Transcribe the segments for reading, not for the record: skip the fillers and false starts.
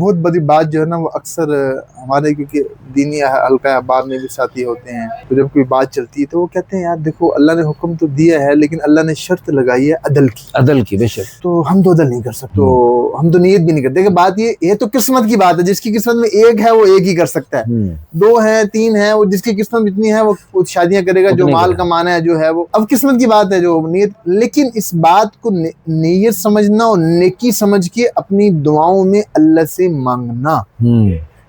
बहुत बड़ी बात जो है ना वो अक्सर हमारे, क्योंकि दीनी हल्का अहबाब में भी साथी होते हैं, तो जब कोई बात चलती है तो वो कहते हैं यार देखो अल्लाह ने हुक्म तो दिया है लेकिन अल्लाह ने शर्त लगाई है अदल की बेशक। तो हम तो अदल नहीं कर सकते, तो हम तो नियत भी नहीं करते। देखिए बात ये तो किस्मत की बात है, जिसकी किस्मत में एक है वो एक ही कर सकता है, दो है तीन है, वो जिसकी किस्मत इतनी है वो शादियां करेगा, जो माल कमाना है जो है वो अब किस्मत की बात है जो नियत। लेकिन इस बात को नियत समझना और नेकी समझ के अपनी दुआओं में अल्लाह से मांगना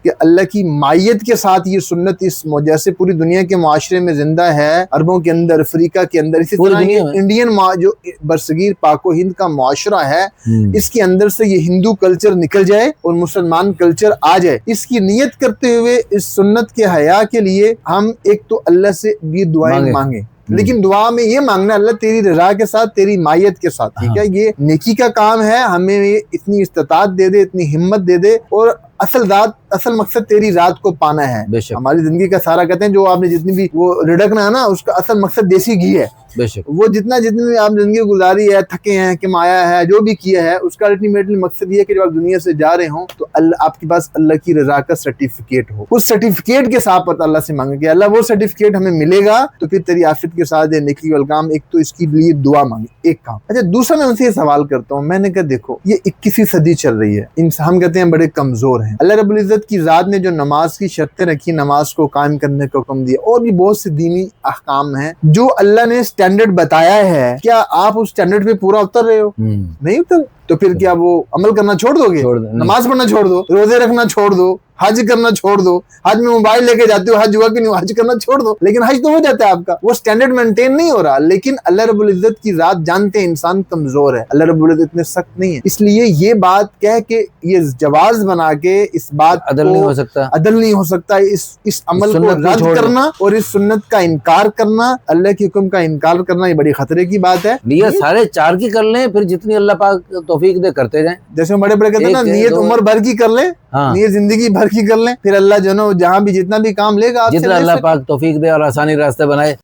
कि अल्लाह की मायत के साथ ये सुन्नत इस जैसे पूरी दुनिया के माशरे में जिंदा है, अरबों के अंदर, अफ्रीका के अंदर, इसी तरह ये इंडियन जो बरसगीर पाको हिंद का माशरा है, इसके अंदर से ये हिंदू कल्चर निकल जाए और मुसलमान कल्चर आ जाए, इसकी नियत करते हुए इस सुन्नत के हया के लिए हम एक तो अल्लाह से ये दुआएं मांगे। लेकिन दुआ में ये मांगना अल्लाह तेरी रजा के साथ, तेरी मायत के साथ, ठीक है। ये नेकी का काम है, हमें इतनी इस्तिताअत दे दे, इतनी हिम्मत दे दे, और असल मकसद तेरी रात को पाना है। हमारी जिंदगी का सारा कहते हैं जो आपने जितनी भी वो रिडकना है ना, उसका असल मकसद देसी घी है। वो जितनी भी आप जिंदगी गुजारी है, थके हैं, कमाया है, जो भी किया है, उसका अल्टीमेटली मकसद ये है कि जब आप दुनिया से जा रहे हो तो अल्लाह आपके पास अल्लाह की रजा का सर्टिफिकेट हो। उस सर्टिफिकेट के साथ अल्लाह से मांगे कि अल्लाह वो सर्टिफिकेट हमें मिलेगा तो फिर तेरी आफियत के साथ नेकी वाला काम, एक तो इसके लिए दुआ मांगे, एक काम। अच्छा, दूसरा मैं उनसे ये सवाल करता हूँ, मैंने कहा देखो ये 21वीं सदी चल रही है, हम कहते हैं बड़े कमजोर हैं। अल्लाह रब्बुल इज्जत की जात ने जो नमाज की शर्तें रखी, नमाज को कायम करने का हुक्म दिया, और भी बहुत से दीनी अहकाम हैं जो अल्लाह ने स्टैंडर्ड बताया है, क्या आप उस स्टैंडर्ड पे पूरा उतर रहे हो? नहीं उतर, तो फिर क्या वो अमल करना छोड़ दोगे? नमाज पढ़ना छोड़ दो, रोजे रखना छोड़ दो, हज करना छोड़ दो। हज में मोबाइल लेके जाते हो, हज हुआ कि नहीं, हज करना छोड़ दो, लेकिन हज तो हो जाता है आपका, वो स्टैंडर्ड मेंटेन नहीं हो रहा। लेकिन अल्लाह रब्बुल इज्जत की जात जानते हैं इंसान कमजोर है, अल्लाह रब्बुल इज्जत इतने सख्त नहीं है, इसलिए ये बात कह के ये जवाज बना के इस बात अदल नहीं हो सकता, इस अमल को रद्द करना और इस सुन्नत का इनकार करना, अल्लाह के हुक्म का इनकार करना, ये बड़ी खतरे की बात है। नियत सारे चार की कर लें, फिर जितनी अल्लाह पाक तौफीक दे करते जाएं। जैसे बड़े बड़े कहते हैं ना, नियत उम्र भर की कर ले, नियत जिंदगी भर की कर ले, फिर अल्लाह जो है ना जहाँ भी जितना भी काम लेगा, जितना अल्लाह पाक तौफीक दे और आसानी रास्ते बनाए।